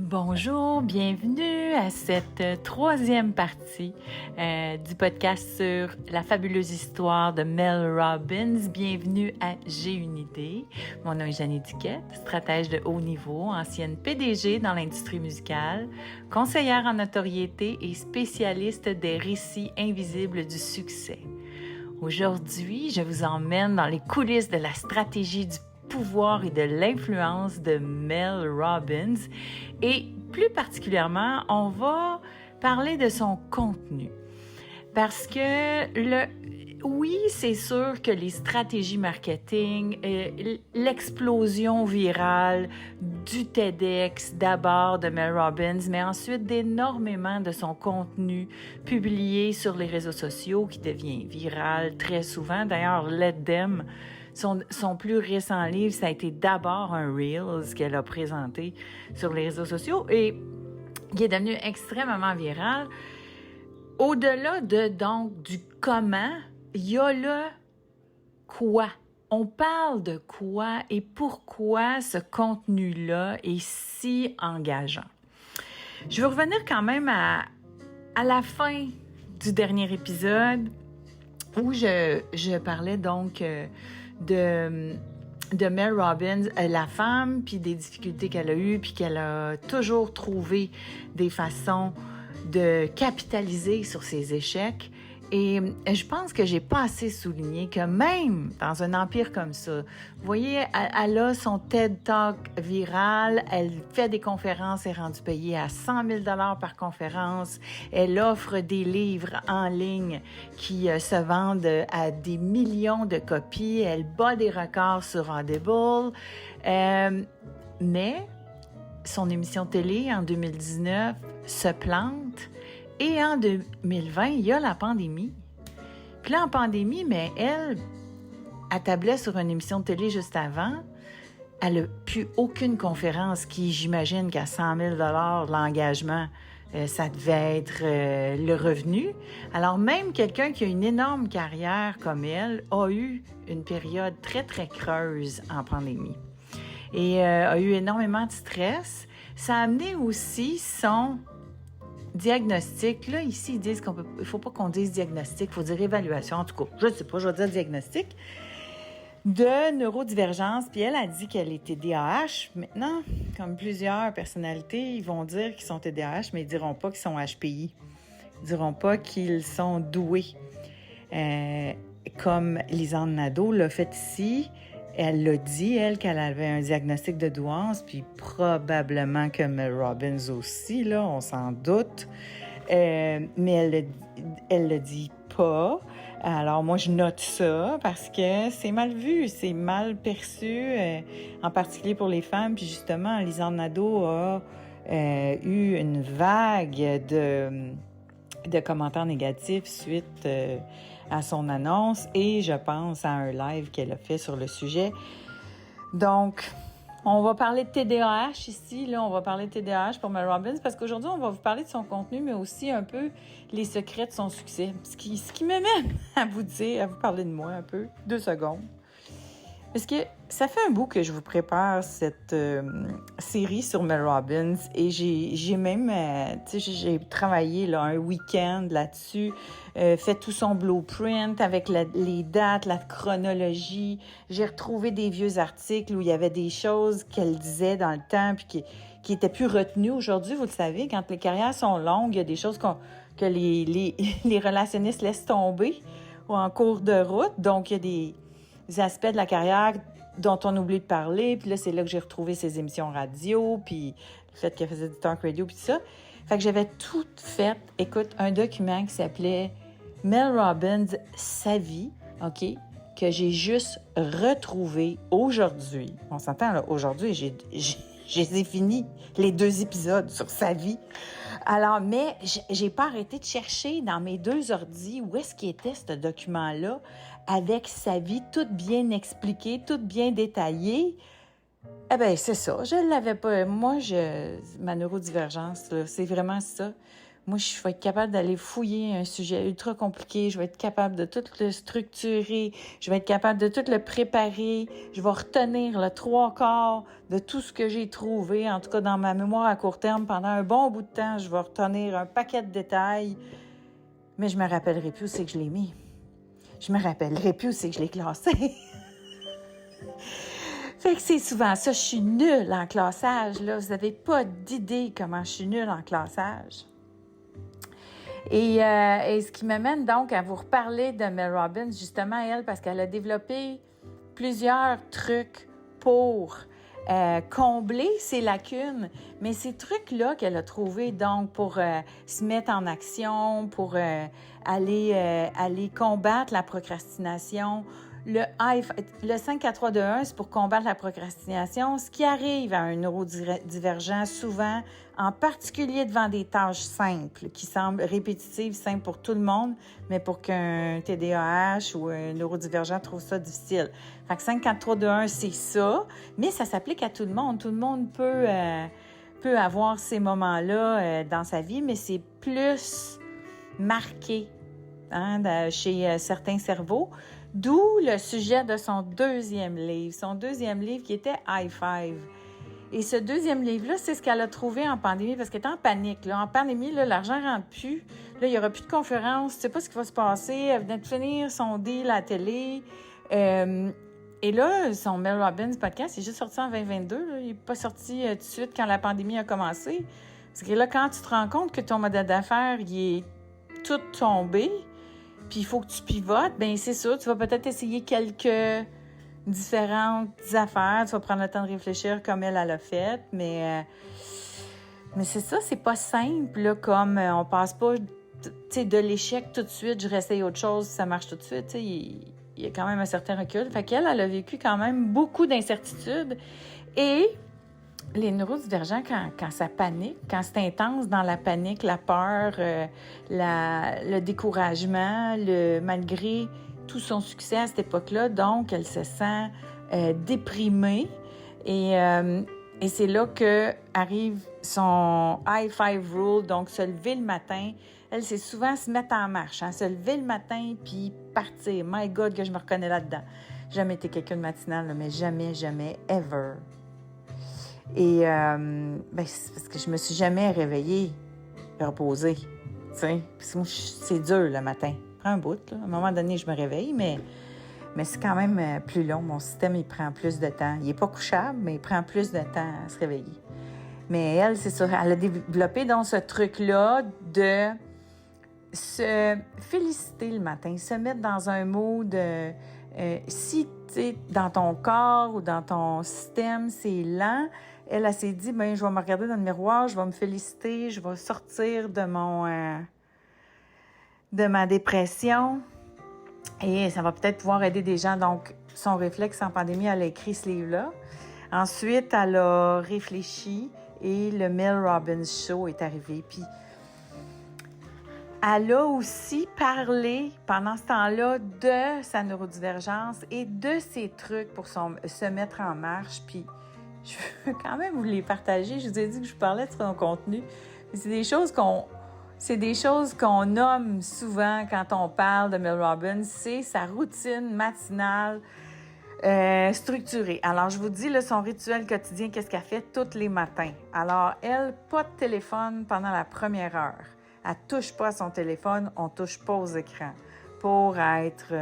Bonjour, bienvenue à cette troisième partie du podcast sur la fabuleuse histoire de Mel Robbins. Bienvenue à J'ai une idée. Mon nom est Jeanne Duquette, stratège de haut niveau, ancienne PDG dans l'industrie musicale, conseillère en notoriété et spécialiste des récits invisibles du succès. Aujourd'hui, je vous emmène dans les coulisses de la stratégie du pouvoir et de l'influence de Mel Robbins et plus particulièrement, on va parler de son contenu. Parce que oui, c'est sûr que les stratégies marketing, l'explosion virale du TEDx d'abord de Mel Robbins, mais ensuite d'énormément de son contenu publié sur les réseaux sociaux qui devient viral très souvent. D'ailleurs, Let Them, son plus récent livre, ça a été d'abord un Reels qu'elle a présenté sur les réseaux sociaux et qui est devenu extrêmement viral. Au-delà du comment, il y a le quoi. On parle de quoi et pourquoi ce contenu-là est si engageant. Je vais revenir quand même à la fin du dernier épisode où je parlais donc de Mel Robbins, la femme, puis des difficultés qu'elle a eues, puis qu'elle a toujours trouvé des façons de capitaliser sur ses échecs. Et je pense que j'ai pas assez souligné que même dans un empire comme ça, vous voyez, elle a son TED Talk viral, elle fait des conférences, elle est rendue payée à 100 000 $ par conférence, elle offre des livres en ligne qui se vendent à des millions de copies, elle bat des records sur Audible, mais son émission de télé en 2019 se plante. Et en 2020, il y a la pandémie. Puis là, en pandémie, mais elle tablait sur une émission de télé juste avant. Elle n'a plus aucune conférence qui, j'imagine qu'à 100 000 $ l'engagement, ça devait être le revenu. Alors même quelqu'un qui a une énorme carrière comme elle a eu une période très, très creuse en pandémie. Et a eu énormément de stress. Ça a amené aussi son diagnostic. Là, ici, ils disent il faut pas qu'on dise diagnostic, il faut dire évaluation. En tout cas, je ne sais pas, je vais dire diagnostic de neurodivergence. Puis elle a dit qu'elle est TDAH. Maintenant, comme plusieurs personnalités, ils vont dire qu'ils sont TDAH, mais ils diront pas qu'ils sont HPI. Ils diront pas qu'ils sont doués. Comme Lisanne Nadeau l'a fait ici. Elle l'a dit, elle, qu'elle avait un diagnostic de douance, puis probablement que Mel Robbins aussi, là, on s'en doute. Mais elle le dit pas. Alors, moi, je note ça parce que c'est mal vu, c'est mal perçu, en particulier pour les femmes. Puis justement, Lisanne Nadeau a eu une vague de commentaires négatifs suite à son annonce et je pense à un live qu'elle a fait sur le sujet. Donc, on va parler de TDAH ici, là, on va parler de TDAH pour Mel Robbins parce qu'aujourd'hui, on va vous parler de son contenu, mais aussi un peu les secrets de son succès. Ce qui m'amène à vous parler de moi un peu, 2 secondes. Parce que ça fait un bout que je vous prépare cette série sur Mel Robbins et j'ai même, j'ai travaillé là, un week-end là-dessus, fait tout son blueprint avec les dates, la chronologie. J'ai retrouvé des vieux articles où il y avait des choses qu'elle disait dans le temps puis qui étaient plus retenues aujourd'hui. Vous le savez, quand les carrières sont longues, il y a des choses que les relationnistes laissent tomber ou en cours de route. Donc, il y a des aspects de la carrière dont on oublie de parler. Puis là, c'est là que j'ai retrouvé ses émissions radio, puis le fait qu'elle faisait du talk radio, puis tout ça. Fait que j'avais tout fait, écoute, un document qui s'appelait Mel Robbins, sa vie, OK, que j'ai juste retrouvé aujourd'hui. On s'entend, là, aujourd'hui, j'ai fini les 2 épisodes sur sa vie. Alors, mais j'ai pas arrêté de chercher dans mes 2 ordis où est-ce qu'il était ce document-là avec sa vie toute bien expliquée, toute bien détaillée. Eh bien, c'est ça. Je l'avais pas. Moi, ma neurodivergence, là, c'est vraiment ça. Moi, je vais être capable d'aller fouiller un sujet ultra compliqué. Je vais être capable de tout le structurer. Je vais être capable de tout le préparer. Je vais retenir le 3/4 de tout ce que j'ai trouvé, en tout cas dans ma mémoire à court terme. Pendant un bon bout de temps, je vais retenir un paquet de détails. Mais je me rappellerai plus où c'est que je l'ai mis. Je me rappellerai plus où c'est que je l'ai classé. Fait que c'est souvent ça. Je suis nulle en classage, là. Vous n'avez pas d'idée comment je suis nulle en classage. Et ce qui m'amène donc à vous reparler de Mel Robbins, justement, elle, parce qu'elle a développé plusieurs trucs pour combler ses lacunes. Mais ces trucs-là qu'elle a trouvés, donc, pour se mettre en action, pour aller combattre la procrastination. Le 5-4-3-2-1, c'est pour combattre la procrastination. Ce qui arrive à un neurodivergent souvent, en particulier devant des tâches simples, qui semblent répétitives, simples pour tout le monde, mais pour qu'un TDAH ou un neurodivergent trouve ça difficile. Fait que 5-4-3-2-1, c'est ça, mais ça s'applique à tout le monde. Tout le monde peut avoir ces moments-là dans sa vie, mais c'est plus marqué chez certains cerveaux. D'où le sujet de son deuxième livre. Son deuxième livre qui était High Five. Et ce deuxième livre-là, c'est ce qu'elle a trouvé en pandémie, parce qu'elle était en panique. Là. En pandémie, là, l'argent ne rentre plus. Là, il n'y aura plus de conférences. Tu ne sais pas ce qui va se passer. Elle venait de finir son deal à la télé. Et là, son Mel Robbins podcast, il est juste sorti en 2022. Là. Il n'est pas sorti tout de suite quand la pandémie a commencé. Parce que là, quand tu te rends compte que ton modèle d'affaires, il est tout tombé, puis il faut que tu pivotes, bien c'est ça, tu vas peut-être essayer quelques différentes affaires, tu vas prendre le temps de réfléchir comme elle a fait, mais c'est ça, c'est pas simple, là, comme on passe pas de l'échec tout de suite, je réessaye autre chose, ça marche tout de suite, il y a quand même un certain recul. Fait qu'elle, elle a vécu quand même beaucoup d'incertitudes. Et les neurodivergents, quand ça panique, quand c'est intense dans la panique, la peur, le découragement, malgré tout son succès à cette époque-là, donc elle se sent déprimée. Et c'est là que arrive son High Five Rule, donc se lever le matin. Elle, c'est souvent se mettre en marche, se lever le matin puis partir. My God, que je me reconnais là-dedans. Jamais été quelqu'un de matinal, mais jamais, ever. Et c'est parce que je me suis jamais réveillée reposée, tu sais. Parce que moi, c'est dur le matin. Prends un bout, là. À un moment donné, je me réveille, mais c'est quand même plus long. Mon système, il prend plus de temps. Il n'est pas couchable, mais il prend plus de temps à se réveiller. Mais elle, c'est ça. Elle a développé donc ce truc-là de se féliciter le matin, se mettre dans un mood si, tu sais, dans ton corps ou dans ton système, c'est lent. Elle s'est dit, je vais me regarder dans le miroir, je vais me féliciter, je vais sortir de ma dépression et ça va peut-être pouvoir aider des gens. Donc, son réflexe en pandémie, elle a écrit ce livre-là. Ensuite, elle a réfléchi et le Mel Robbins Show est arrivé. Puis, elle a aussi parlé pendant ce temps-là de sa neurodivergence et de ses trucs pour se mettre en marche. Puis, je veux quand même vous les partager. Je vous ai dit que je parlais de son contenu. Mais c'est des choses qu'on nomme souvent quand on parle de Mel Robbins. C'est sa routine matinale structurée. Alors, je vous dis, là, son rituel quotidien, qu'est-ce qu'elle fait tous les matins. Alors, elle, pas de téléphone pendant la première heure. Elle ne touche pas à son téléphone, on ne touche pas aux écrans. Pour être,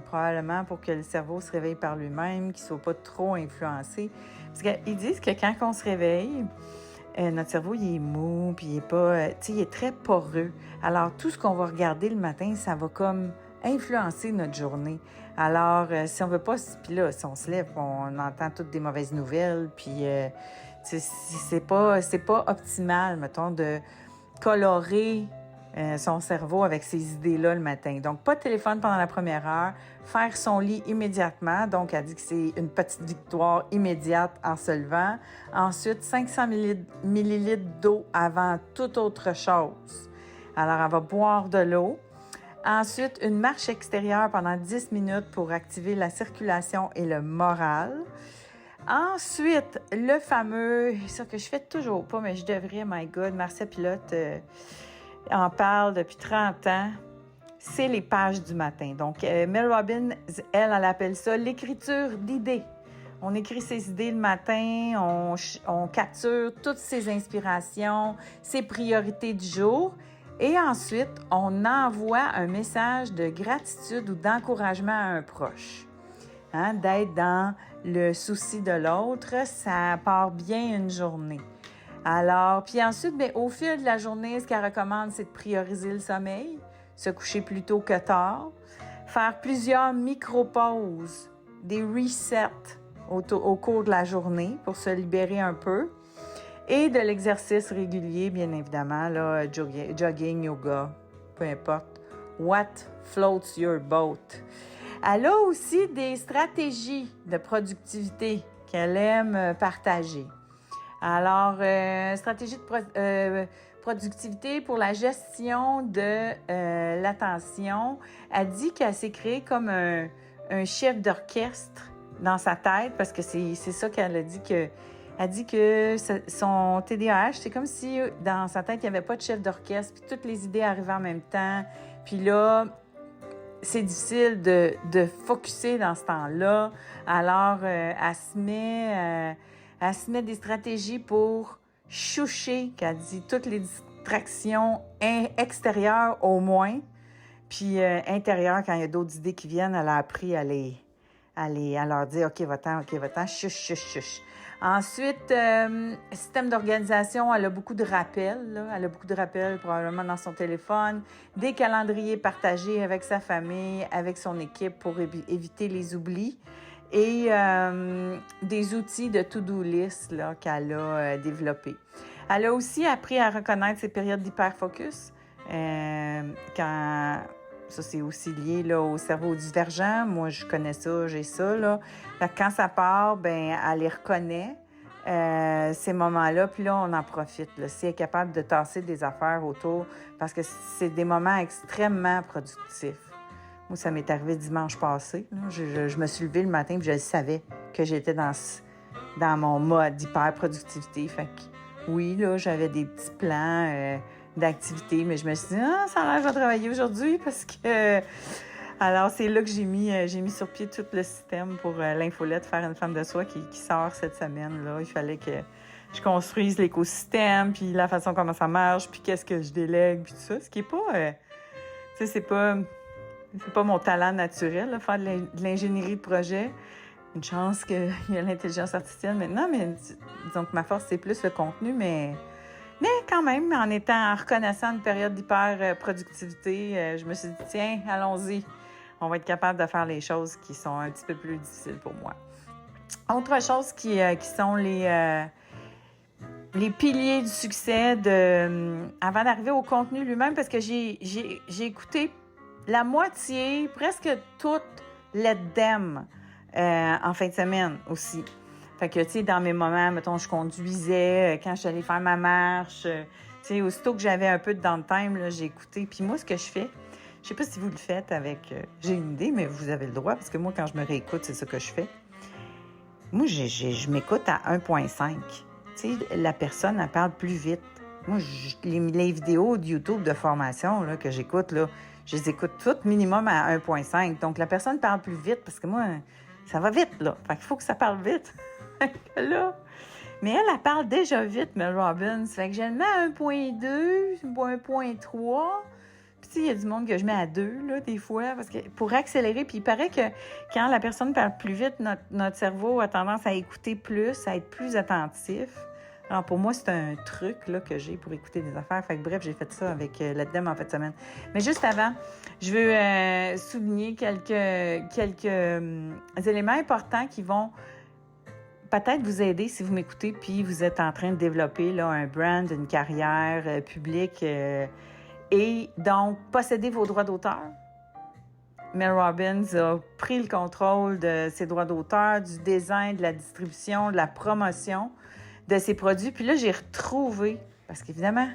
probablement, pour que le cerveau se réveille par lui-même, qu'il ne soit pas trop influencé. Parce qu'ils disent que quand on se réveille, notre cerveau, il est mou, puis il est pas, il est très poreux. Alors, tout ce qu'on va regarder le matin, ça va comme influencer notre journée. Alors, si on veut pas, puis là, si on se lève, on entend toutes des mauvaises nouvelles, puis c'est pas optimal, mettons, de colorer son cerveau avec ces idées-là le matin. Donc, pas de téléphone pendant la première heure, faire son lit immédiatement. Donc, elle dit que c'est une petite victoire immédiate en se levant. Ensuite, 500 millilitres d'eau avant toute autre chose. Alors, elle va boire de l'eau. Ensuite, une marche extérieure pendant 10 minutes pour activer la circulation et le moral. Ensuite, le fameux, ça que je fais toujours pas, mais je devrais, my God, Marcia Pilote en parle depuis 30 ans, c'est les pages du matin. Donc, Mel Robbins, elle appelle ça l'écriture d'idées. On écrit ses idées le matin, on capture toutes ses inspirations, ses priorités du jour et ensuite, on envoie un message de gratitude ou d'encouragement à un proche. D'être dans le souci de l'autre, ça part bien une journée. Alors, puis ensuite, bien, au fil de la journée, ce qu'elle recommande, c'est de prioriser le sommeil, se coucher plus tôt que tard, faire plusieurs micro-pauses, des resets au cours de la journée pour se libérer un peu, et de l'exercice régulier, bien évidemment, là, jogging, yoga, peu importe. What floats your boat? Elle a aussi des stratégies de productivité qu'elle aime partager. Alors, stratégie de productivité pour la gestion de l'attention. Elle dit qu'elle s'est créée comme un chef d'orchestre dans sa tête, parce que c'est ça qu'elle a dit que... Elle dit que son TDAH, c'est comme si dans sa tête, il n'y avait pas de chef d'orchestre, puis toutes les idées arrivaient en même temps. Puis là, c'est difficile de focusser dans ce temps-là. Alors, elle se met des stratégies pour choucher, qu'elle dit, toutes les distractions extérieures au moins. Puis intérieures, quand il y a d'autres idées qui viennent, elle a appris à leur dire « OK, va-t'en, chuch, chuch, chuch ». Ensuite, système d'organisation, elle a beaucoup de rappels. Là. Elle a beaucoup de rappels probablement dans son téléphone, des calendriers partagés avec sa famille, avec son équipe pour éviter les oublis et des outils de to-do list là, qu'elle a développés. Elle a aussi appris à reconnaître ses périodes d'hyperfocus quand... Ça, c'est aussi lié là, au cerveau divergent. Moi, je connais ça, j'ai ça. Là. Quand ça part, ben, elle les reconnaît, ces moments-là. Puis là, on en profite. Là. Si elle est capable de tasser des affaires autour, parce que c'est des moments extrêmement productifs. Moi, ça m'est arrivé dimanche passé. Là. Je me suis levée le matin et je savais que j'étais dans mon mode d'hyper-productivité. Fait que oui, là, j'avais des petits plans... d'activité, mais je me suis dit, ça a l'air que je vais travailler aujourd'hui parce que... Alors, c'est là que j'ai mis sur pied tout le système pour l'infolette Faire une femme de soi qui sort cette semaine. Là. Il fallait que je construise l'écosystème, puis la façon comment ça marche, puis qu'est-ce que je délègue, puis tout ça. Ce qui est pas... tu sais, c'est pas mon talent naturel, là, faire de l'ingénierie de projet. Une chance qu'il y a l'intelligence artificielle maintenant, mais disons que ma force, c'est plus le contenu, mais quand même, en étant en reconnaissant une période d'hyper-productivité, je me suis dit, tiens, allons-y. On va être capable de faire les choses qui sont un petit peu plus difficiles pour moi. Autre chose qui sont les piliers du succès avant d'arriver au contenu lui-même, parce que j'ai écouté la moitié, presque toute Let Them en fin de semaine aussi. Fait que, tu sais, dans mes moments, mettons, je conduisais, quand je suis allée faire ma marche, tu sais, aussitôt que j'avais un peu de downtime, là, j'ai écouté. Puis moi, ce que je fais, je sais pas si vous le faites avec... j'ai une idée, mais vous avez le droit, parce que moi, quand je me réécoute, c'est ça que je fais. Moi, je m'écoute à 1.5. Tu sais, la personne, elle parle plus vite. Moi, les vidéos de YouTube de formation là, que j'écoute, là, je les écoute toutes minimum à 1.5. Donc, la personne parle plus vite, parce que moi, ça va vite, là. Fait qu'il faut que ça parle vite. Là. Mais elle parle déjà vite, Mel Robbins. Fait que je le mets à 1.2, 1.3. Puis, tu sais, il y a du monde que je mets à 2, là, des fois, parce que pour accélérer. Puis, il paraît que quand la personne parle plus vite, notre cerveau a tendance à écouter plus, à être plus attentif. Alors, pour moi, c'est un truc là, que j'ai pour écouter des affaires. Fait que, bref, j'ai fait ça avec Let Them en fin de semaine. Mais juste avant, je veux souligner quelques éléments importants qui vont peut-être vous aider si vous m'écoutez puis vous êtes en train de développer là, un brand, une carrière publique et donc posséder vos droits d'auteur. Mel Robbins a pris le contrôle de ses droits d'auteur, du design, de la distribution, de la promotion de ses produits. Puis là, j'ai retrouvé, parce qu'évidemment,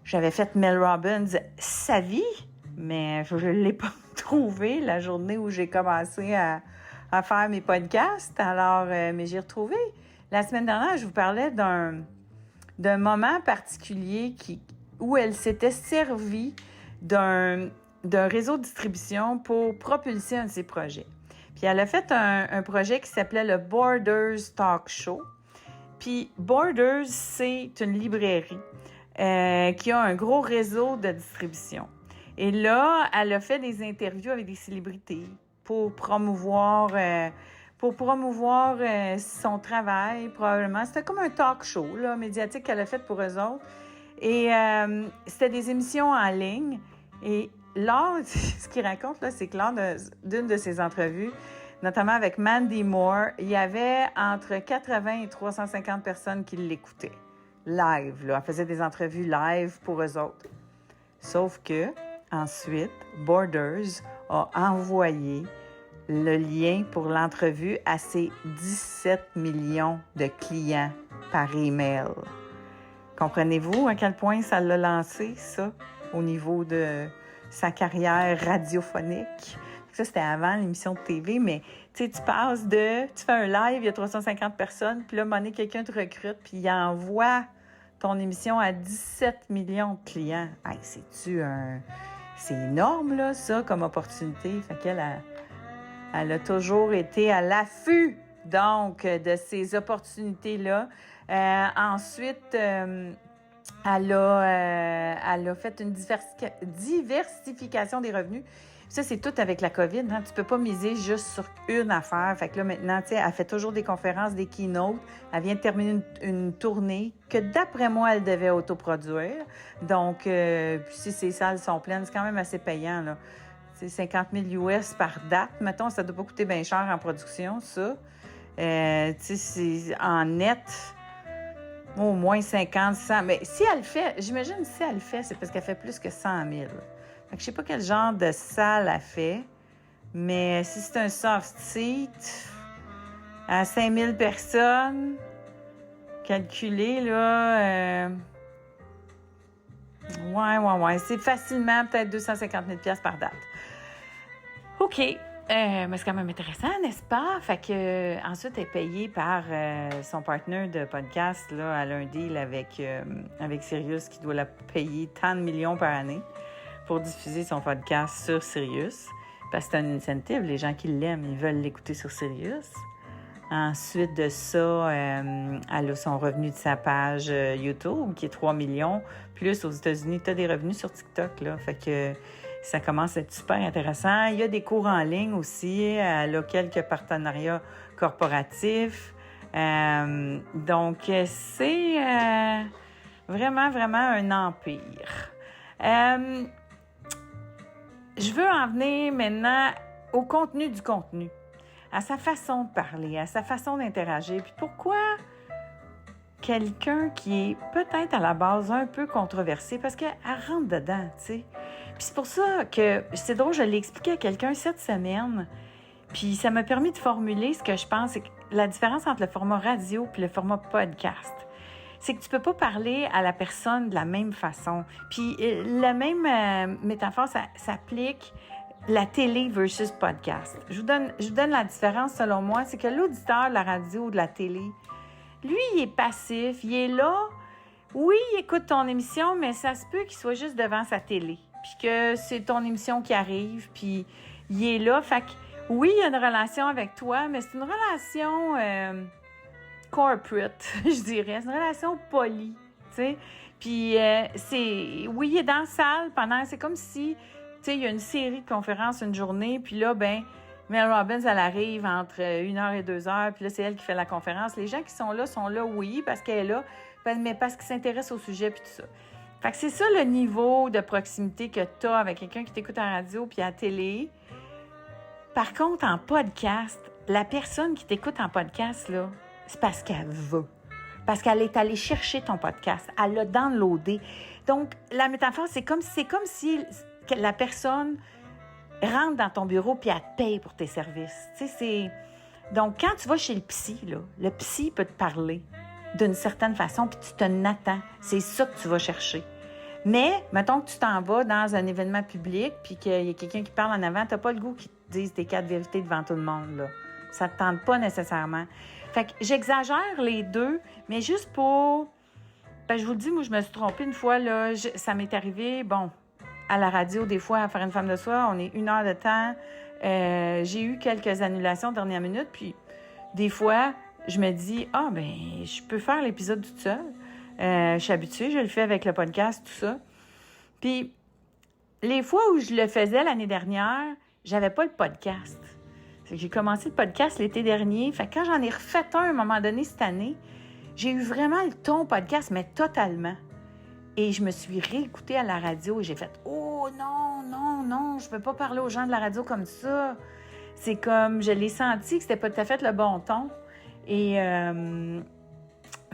j'avais fait Mel Robbins sa vie, mais je ne l'ai pas trouvé la journée où j'ai commencé à faire mes podcasts. Alors, mais j'ai retrouvé. La semaine dernière, je vous parlais d'un moment particulier où elle s'était servie d'un réseau de distribution pour propulser un de ses projets. Puis elle a fait un projet qui s'appelait le Borders Talk Show. Puis Borders, c'est une librairie qui a un gros réseau de distribution. Et là, elle a fait des interviews avec des célébrités pour promouvoir son travail, probablement. C'était comme un talk show là, médiatique qu'elle a fait pour eux autres. Et c'était des émissions en ligne. Et lors, ce qu'il raconte, là, c'est que lors d'une de ses entrevues, notamment avec Mandy Moore, il y avait entre 80 et 350 personnes qui l'écoutaient. Live, là. Elle faisait des entrevues live pour eux autres. Sauf que, ensuite, Borders a envoyé le lien pour l'entrevue à ses 17 millions de clients par email. Comprenez-vous à quel point ça l'a lancé, ça, au niveau de sa carrière radiophonique? Ça, c'était avant l'émission de TV, mais tu sais, tu fais un live, il y a 350 personnes, puis là, à un moment donné, quelqu'un te recrute, puis il envoie ton émission à 17 millions de clients. Hey, c'est énorme, là, ça, comme opportunité. Fait qu'elle elle a toujours été à l'affût, donc, de ces opportunités-là. Ensuite, elle a fait une diversification des revenus. Ça, c'est tout avec la COVID. Hein? Tu peux pas miser juste sur une affaire. Fait que là, maintenant, tu sais, elle fait toujours des conférences, des keynotes. Elle vient de terminer une tournée que, d'après moi, elle devait autoproduire. Donc, si ses salles sont pleines, c'est quand même assez payant, là. C'est 50 000 US par date. Mettons, ça doit pas coûter bien cher en production, ça. Tu sais, c'est en net, au moins 50, 100. Mais si elle le fait, j'imagine si elle le fait, c'est parce qu'elle fait plus que 100 000. Fait que je sais pas quel genre de salle elle fait, mais si c'est un soft seat à 5 000 personnes, calculé, là, ouais, c'est facilement peut-être 250 000 $ par date. OK. Mais c'est quand même intéressant, n'est-ce pas? Fait que ensuite, elle est payée par son partenaire de podcast. Là, elle a un deal avec Sirius qui doit la payer tant de millions par année pour diffuser son podcast sur Sirius. Parce que c'est un incentive. Les gens qui l'aiment, ils veulent l'écouter sur Sirius. Ensuite de ça, elle a son revenu de sa page YouTube, qui est 3 millions. Plus aux États-Unis, tu as des revenus sur TikTok, là. Fait que ça commence à être super intéressant. Il y a des cours en ligne aussi. Elle a quelques partenariats corporatifs. Donc, c'est vraiment, vraiment un empire. Je veux en venir maintenant au contenu du contenu, à sa façon de parler, à sa façon d'interagir. Puis pourquoi quelqu'un qui est peut-être à la base un peu controversé, parce qu'elle rentre dedans, tu sais. Puis c'est pour ça que, c'est drôle, je l'ai expliqué à quelqu'un cette semaine, puis ça m'a permis de formuler ce que je pense, c'est que la différence entre le format radio puis le format podcast, c'est que tu peux pas parler à la personne de la même façon. Puis la même métaphore, ça s'applique la télé versus podcast. Je vous donne la différence selon moi, c'est que l'auditeur de la radio ou de la télé, lui, il est passif, il est là. Oui, il écoute ton émission, mais ça se peut qu'il soit juste devant sa télé, puis que c'est ton émission qui arrive, puis il est là. Fait que oui, il y a une relation avec toi, mais c'est une relation corporate, je dirais. C'est une relation polie, tu sais. Puis oui, il est dans la salle pendant... C'est comme si, tu sais, il y a une série de conférences une journée, puis là, Mel Robbins, elle arrive entre 1h et 2h, puis là, c'est elle qui fait la conférence. Les gens qui sont là, oui, parce qu'elle est là, mais parce qu'ils s'intéressent au sujet, puis tout ça. Fait que c'est ça le niveau de proximité que tu as avec quelqu'un qui t'écoute à la radio puis à la télé. Par contre, en podcast, la personne qui t'écoute en podcast, là, c'est parce qu'elle veut. Parce qu'elle est allée chercher ton podcast. Elle l'a downloadé. Donc, la métaphore, c'est comme si la personne rentre dans ton bureau puis elle te paye pour tes services. Tu sais, donc, quand tu vas chez le psy, là, le psy peut te parler d'une certaine façon puis tu te n'attends. C'est ça que tu vas chercher. Mais, mettons que tu t'en vas dans un événement public puis qu'il y a quelqu'un qui parle en avant, t'as pas le goût qu'il te dise tes 4 vérités devant tout le monde, là. Ça te tente pas nécessairement. Fait que j'exagère les deux, mais juste pour Ben, je vous le dis, moi, je me suis trompée une fois, là. Ça m'est arrivé, bon, à la radio, des fois, à faire une femme de soi, on est 1 heure de temps. J'ai eu quelques annulations dernière minute, puis des fois, je me dis, ben, je peux faire l'épisode toute seule. Je suis habituée, je le fais avec le podcast, tout ça. Puis, les fois où je le faisais l'année dernière, j'avais pas le podcast. J'ai commencé le podcast l'été dernier. Fait que quand j'en ai refait un à un moment donné cette année, j'ai eu vraiment le ton podcast, mais totalement. Et je me suis réécoutée à la radio et j'ai fait « Oh non, je peux pas parler aux gens de la radio comme ça. » C'est comme, je l'ai senti que c'était pas tout à fait le bon ton. Et,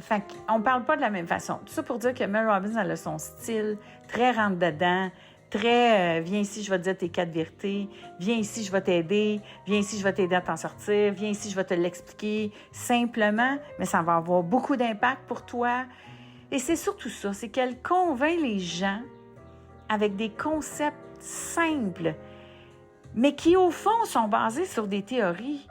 fait qu'on parle pas de la même façon. Tout ça pour dire que Mel Robbins, elle a son style très rentre-dedans, très viens ici, je vais te dire tes 4 vérités, viens ici, je vais t'aider, viens ici, je vais t'aider à t'en sortir, viens ici, je vais te l'expliquer simplement, mais ça va avoir beaucoup d'impact pour toi. Et c'est surtout ça, c'est qu'elle convainc les gens avec des concepts simples, mais qui, au fond, sont basés sur des théories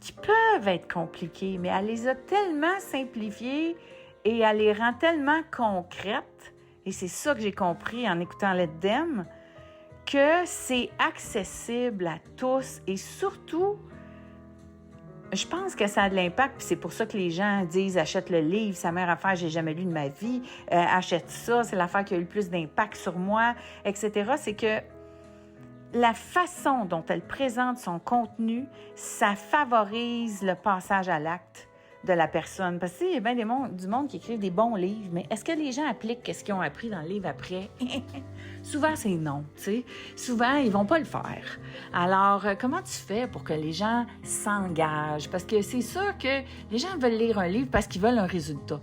qui peuvent être compliquées, mais elle les a tellement simplifiées et elle les rend tellement concrètes, et c'est ça que j'ai compris en écoutant Let Them, que c'est accessible à tous et surtout, je pense que ça a de l'impact, puis c'est pour ça que les gens disent « Achète le livre, sa meilleure affaire, j'ai jamais lu de ma vie, achète ça, c'est l'affaire qui a eu le plus d'impact sur moi, etc. » C'est que la façon dont elle présente son contenu, ça favorise le passage à l'acte de la personne. Parce qu'il y a bien du monde qui écrit des bons livres, mais est-ce que les gens appliquent ce qu'ils ont appris dans le livre après? Souvent, c'est non, tu sais. Souvent, ils vont pas le faire. Alors, comment tu fais pour que les gens s'engagent? Parce que c'est sûr que les gens veulent lire un livre parce qu'ils veulent un résultat.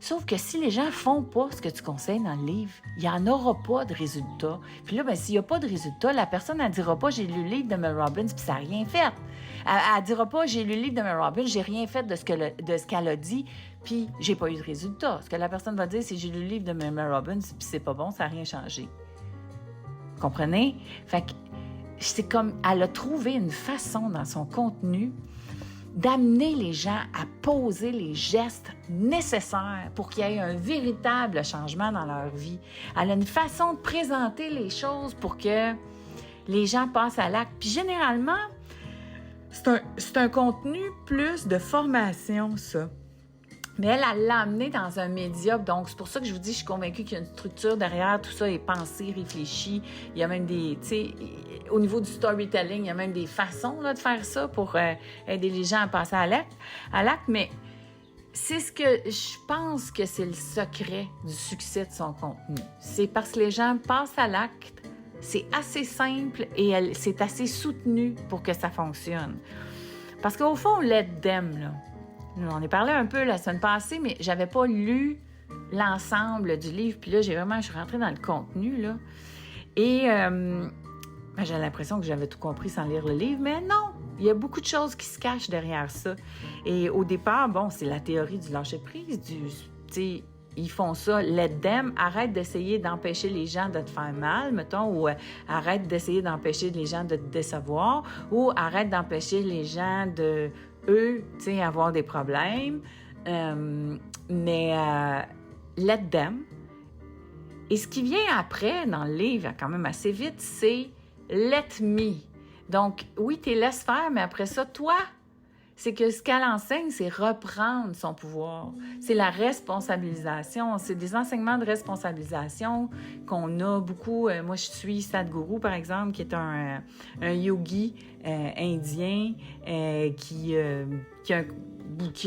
Sauf que si les gens font pas ce que tu conseilles dans le livre, il n'y en aura pas de résultat. Puis là, s'il n'y a pas de résultat, la personne, elle dira pas « J'ai lu le livre de Mel Robbins, puis ça n'a rien fait. » Elle dira pas « J'ai lu le livre de Mel Robbins, j'ai rien fait de ce qu'elle a dit, puis j'ai pas eu de résultat. » Ce que la personne va dire, c'est « J'ai lu le livre de Mel Robbins, puis c'est pas bon, ça n'a rien changé. » Comprenez? Fait que c'est comme, elle a trouvé une façon dans son contenu d'amener les gens à poser les gestes nécessaires pour qu'il y ait un véritable changement dans leur vie. Elle a une façon de présenter les choses pour que les gens passent à l'acte. Puis généralement, c'est un contenu plus de formation, ça. Mais elle l'a amené dans un média, donc c'est pour ça que je vous dis, je suis convaincue qu'il y a une structure derrière, tout ça est pensé, réfléchi. Il y a même des, tu sais, au niveau du storytelling, il y a même des façons là, de faire ça pour aider les gens à passer à l'acte, mais c'est ce que je pense que c'est le secret du succès de son contenu. C'est parce que les gens passent à l'acte, c'est assez simple et c'est assez soutenu pour que ça fonctionne. Parce qu'au fond, Let Them, là, on en a parlé un peu la semaine passée, mais j'avais pas lu l'ensemble du livre. Puis là, je suis rentrée dans le contenu, là. Et j'ai l'impression que j'avais tout compris sans lire le livre, mais non! Il y a beaucoup de choses qui se cachent derrière ça. Et au départ, c'est la théorie du lâcher-prise, tu sais, ils font ça, let them, arrête d'essayer d'empêcher les gens de te faire mal, mettons, ou arrête d'essayer d'empêcher les gens de te décevoir, ou arrête d'empêcher les gens de, eux, tu sais, avoir des problèmes. Mais let them. Et ce qui vient après, dans le livre, quand même assez vite, c'est let me. Donc, oui, tu laisses faire, mais après ça, toi, c'est que ce qu'elle enseigne, c'est reprendre son pouvoir. C'est la responsabilisation. C'est des enseignements de responsabilisation qu'on a beaucoup. Moi, je suis Sadhguru, par exemple, qui est un yogi indien qui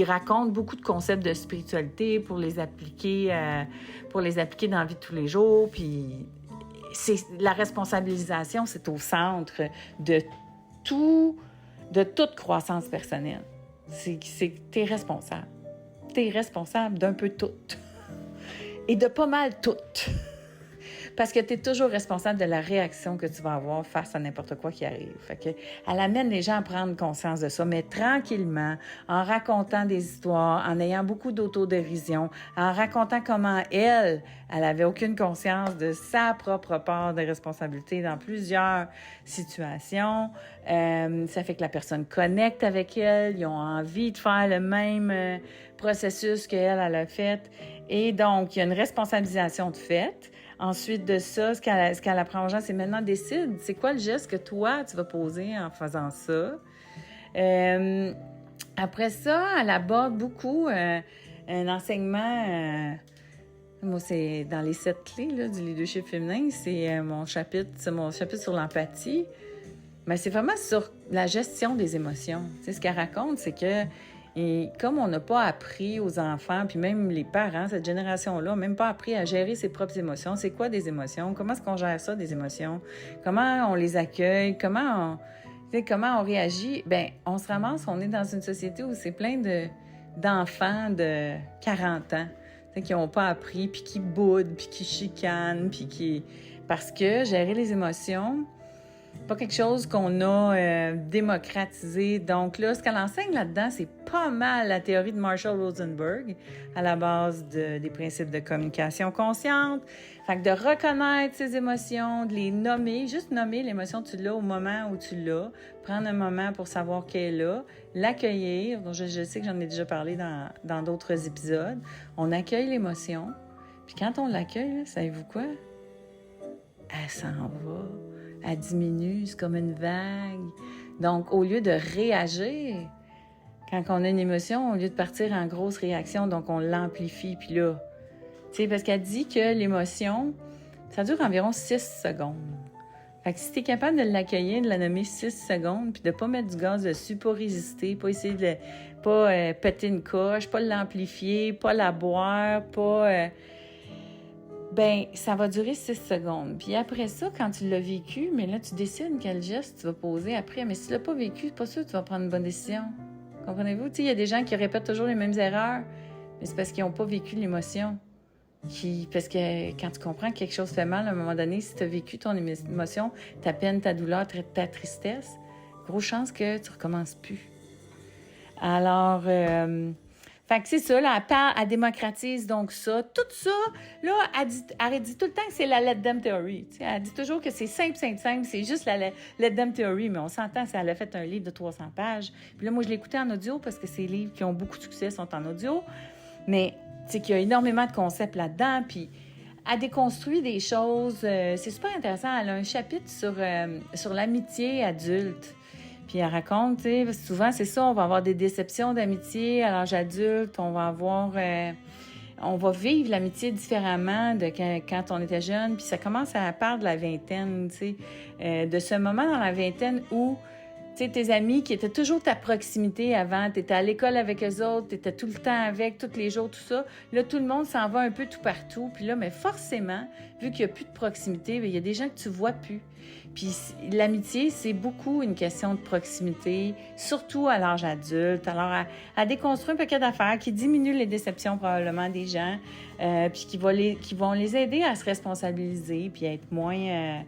raconte beaucoup de concepts de spiritualité pour les appliquer dans la vie de tous les jours. Puis, la responsabilisation, c'est au centre de toute croissance personnelle. C'est que t'es responsable. T'es responsable d'un peu tout. Et de pas mal tout. Parce que t'es toujours responsable de la réaction que tu vas avoir face à n'importe quoi qui arrive. Fait que, elle amène les gens à prendre conscience de ça, mais tranquillement, en racontant des histoires, en ayant beaucoup d'autodérision, en racontant comment elle avait aucune conscience de sa propre part de responsabilité dans plusieurs situations. Ça fait que la personne connecte avec elle, ils ont envie de faire le même processus qu'elle a fait. Et donc, il y a une responsabilisation de fait. Ensuite de ça, ce qu'elle apprend aux gens, c'est maintenant décide, c'est quoi le geste que toi, tu vas poser en faisant ça. Après ça, elle aborde beaucoup un enseignement... moi, c'est dans les 7 clés là, du leadership féminin, c'est mon chapitre sur l'empathie. Mais c'est vraiment sur la gestion des émotions. Tu sais, ce qu'elle raconte, c'est que comme on n'a pas appris aux enfants, puis même les parents, cette génération-là, n'a même pas appris à gérer ses propres émotions. C'est quoi des émotions? Comment est-ce qu'on gère ça, des émotions? Comment on les accueille? Comment on réagit? Bien, on se ramasse, on est dans une société où c'est plein d'enfants de 40 ans qui n'ont pas appris, puis qui boudent, puis qui chicanent, parce que gérer les émotions, pas quelque chose qu'on a démocratisé. Donc là, ce qu'elle enseigne là-dedans, c'est pas mal la théorie de Marshall Rosenberg à la base des principes de communication consciente. Fait que de reconnaître ses émotions, de les nommer, juste nommer l'émotion que tu l'as au moment où tu l'as, prendre un moment pour savoir qu'elle est là, l'accueillir. Donc je sais que j'en ai déjà parlé dans d'autres épisodes. On accueille l'émotion, puis quand on l'accueille, là, savez-vous quoi? Elle s'en va. Elle diminue, c'est comme une vague. Donc, au lieu de réagir, quand on a une émotion, au lieu de partir en grosse réaction, donc on l'amplifie. Puis là, tu sais, parce qu'elle dit que l'émotion, ça dure environ 6 secondes. Fait que si t'es capable de l'accueillir, de la nommer 6 secondes, puis de pas mettre du gaz dessus, pas résister, pas essayer de péter une coche, pas l'amplifier, pas la boire, pas... ben ça va durer 6 secondes. Puis après ça, quand tu l'as vécu, mais là, tu décides quel geste tu vas poser après. Mais si tu l'as pas vécu, c'est pas sûr que tu vas prendre une bonne décision. Comprenez-vous? Tu sais, il y a des gens qui répètent toujours les mêmes erreurs, mais c'est parce qu'ils n'ont pas vécu l'émotion. Parce que quand tu comprends que quelque chose fait mal, à un moment donné, si tu as vécu ton émotion, ta peine, ta douleur, ta tristesse, grosse chance que tu recommences plus. Alors... fait que c'est ça, là, elle démocratise donc ça. Tout ça, là, elle dit tout le temps que c'est la Let Them Theory. T'sais, elle dit toujours que c'est simple, c'est juste la Let Them Theory, mais on s'entend, elle a fait un livre de 300 pages. Puis là, moi, je l'ai écouté en audio parce que ces livres qui ont beaucoup de succès sont en audio, mais tu sais qu'il y a énormément de concepts là-dedans, puis elle déconstruit des choses. C'est super intéressant. Elle a un chapitre sur l'amitié adulte. Puis elle raconte, tu sais, souvent c'est ça, on va avoir des déceptions d'amitié à l'âge adulte, on va vivre l'amitié différemment de quand on était jeune, puis ça commence à part de la vingtaine, tu sais, de ce moment dans la vingtaine où, tu sais, tes amis qui étaient toujours ta proximité avant, t'étais à l'école avec eux autres, t'étais tout le temps avec, tous les jours, tout ça, là, tout le monde s'en va un peu tout partout, puis là, mais forcément, vu qu'il n'y a plus de proximité, bien, il y a des gens que tu vois plus. Puis l'amitié, c'est beaucoup une question de proximité, surtout à l'âge adulte. Alors, elle déconstruit un paquet d'affaires qui diminuent les déceptions probablement des gens, puis qui vont les aider à se responsabiliser, puis à être moins...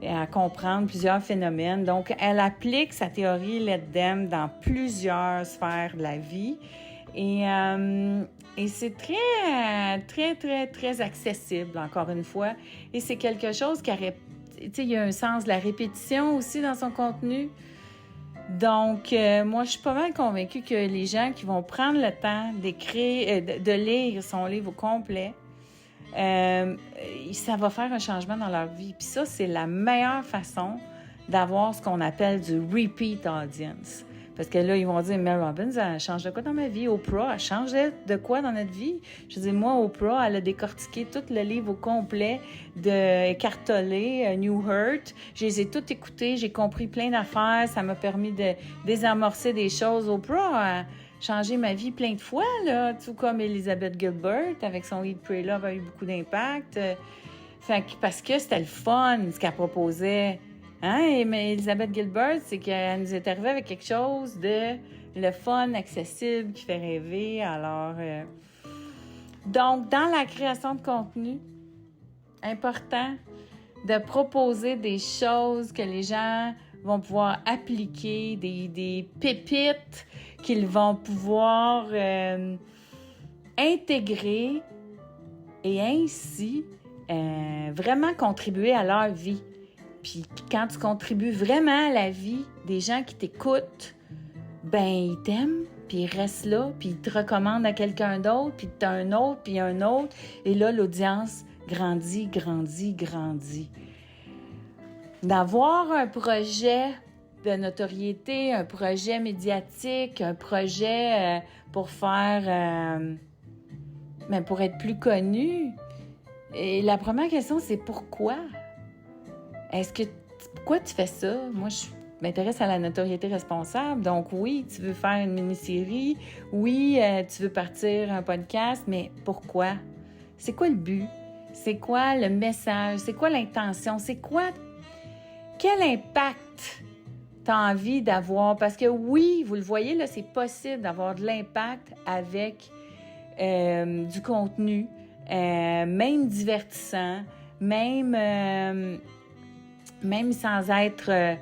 à comprendre plusieurs phénomènes. Donc, elle applique sa théorie Let Them dans plusieurs sphères de la vie. Et c'est très, très, très, très accessible, encore une fois. Et c'est quelque chose qui aurait... Tu sais, il y a un sens de la répétition aussi dans son contenu. Donc, moi, je suis pas mal convaincue que les gens qui vont prendre le temps d'écrire, de lire son livre au complet, ça va faire un changement dans leur vie. Puis ça, c'est la meilleure façon d'avoir ce qu'on appelle du repeat audience. Parce que là, ils vont dire, Mel Robbins, elle change de quoi dans ma vie? Oprah, elle change de quoi dans notre vie? Je dis, moi, Oprah, elle a décortiqué tout le livre au complet de Eckhart Tolle, New Hurt. Je les ai toutes écoutées, j'ai compris plein d'affaires, ça m'a permis de désamorcer des choses. Oprah a changé ma vie plein de fois, là, tout comme Elizabeth Gilbert, avec son Eat, Pray, Love, a eu beaucoup d'impact. Parce que c'était le fun, ce qu'elle proposait. Hein? Mais Elizabeth Gilbert, c'est qu'elle nous est arrivée avec quelque chose de le fun, accessible, qui fait rêver. Alors, donc, dans la création de contenu, important de proposer des choses que les gens vont pouvoir appliquer, des pépites qu'ils vont pouvoir intégrer et ainsi vraiment contribuer à leur vie. Puis quand tu contribues vraiment à la vie des gens qui t'écoutent, ben ils t'aiment, puis il reste là, puis il te recommande à quelqu'un d'autre, puis t'as un autre, puis un autre. Et là, l'audience grandit, grandit, grandit. D'avoir un projet de notoriété, un projet médiatique, un projet pour faire... pour être plus connu. Et la première question, c'est pourquoi? Pourquoi tu fais ça? Moi, je m'intéresse à la notoriété responsable. Donc oui, tu veux faire une mini-série. Oui, tu veux partir un podcast. Mais pourquoi? C'est quoi le but? C'est quoi le message? C'est quoi l'intention? Quel impact tu as envie d'avoir? Parce que oui, vous le voyez, là, c'est possible d'avoir de l'impact avec du contenu, même divertissant, même sans être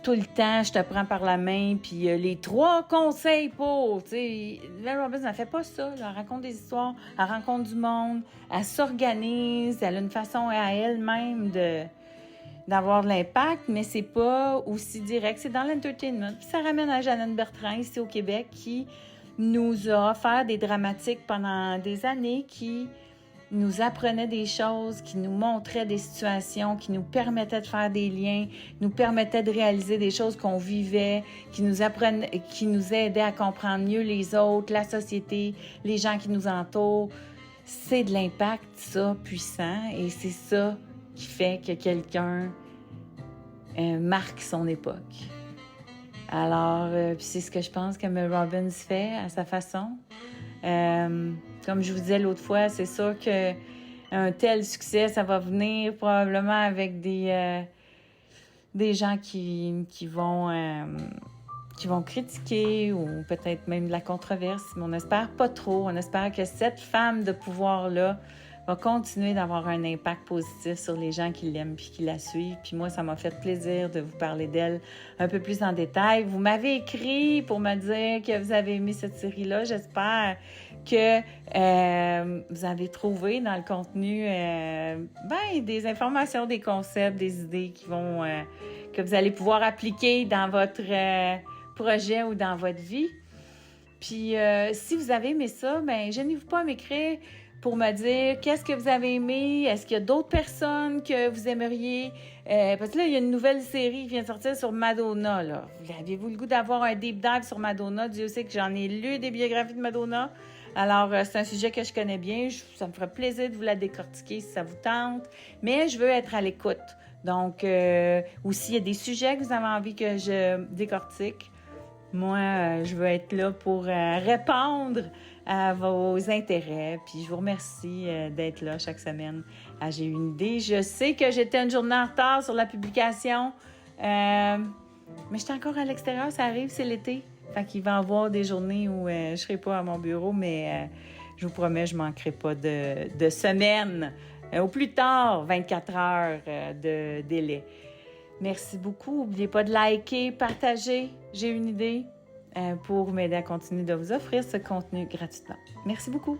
tout le temps, je te prends par la main, puis les 3 conseils pour, tu sais, Mel Robbins n'a fait pas ça, elle raconte des histoires, elle rencontre du monde, elle s'organise, elle a une façon à elle-même d'avoir de l'impact, mais c'est pas aussi direct, c'est dans l'entertainment. Puis ça ramène à Jeannette Bertrand, ici au Québec, qui nous a offert des dramatiques pendant des années, qui nous apprenait des choses, qui nous montrait des situations, qui nous permettaient de faire des liens, nous permettaient de réaliser des choses qu'on vivait, qui nous aidaient à comprendre mieux les autres, la société, les gens qui nous entourent. C'est de l'impact, ça, puissant, et c'est ça qui fait que quelqu'un marque son époque. Alors, c'est ce que je pense que Mel Robbins fait à sa façon. Comme je vous disais l'autre fois, c'est sûr qu'un tel succès, ça va venir probablement avec des gens qui vont critiquer ou peut-être même de la controverse. Mais on espère pas trop. On espère que cette femme de pouvoir-là va continuer d'avoir un impact positif sur les gens qui l'aiment puis qui la suivent. Puis moi, ça m'a fait plaisir de vous parler d'elle un peu plus en détail. Vous m'avez écrit pour me dire que vous avez aimé cette série-là. J'espère que vous avez trouvé dans le contenu des informations, des concepts, des idées qui vont que vous allez pouvoir appliquer dans votre projet ou dans votre vie. Puis si vous avez aimé ça, gênez-vous pas à m'écrire pour me dire qu'est-ce que vous avez aimé, est-ce qu'il y a d'autres personnes que vous aimeriez, parce que là, il y a une nouvelle série qui vient de sortir sur Madonna, là. Avez-vous le goût d'avoir un deep dive sur Madonna? Dieu sait que j'en ai lu des biographies de Madonna. Alors, c'est un sujet que je connais bien. Ça me ferait plaisir de vous la décortiquer si ça vous tente. Mais je veux être à l'écoute. Donc, ou s'il y a des sujets que vous avez envie que je décortique, moi, je veux être là pour répondre à vos intérêts. Puis je vous remercie d'être là chaque semaine. J'ai eu une idée. Je sais que j'étais une journée en retard sur la publication, mais j'étais encore à l'extérieur. Ça arrive, c'est l'été. Fait qu'il va y avoir des journées où je serai pas à mon bureau, mais je vous promets, je manquerai pas de semaine. Au plus tard, 24 heures de délai. Merci beaucoup. N'oubliez pas de liker, partager. J'ai une idée pour m'aider à continuer de vous offrir ce contenu gratuitement. Merci beaucoup.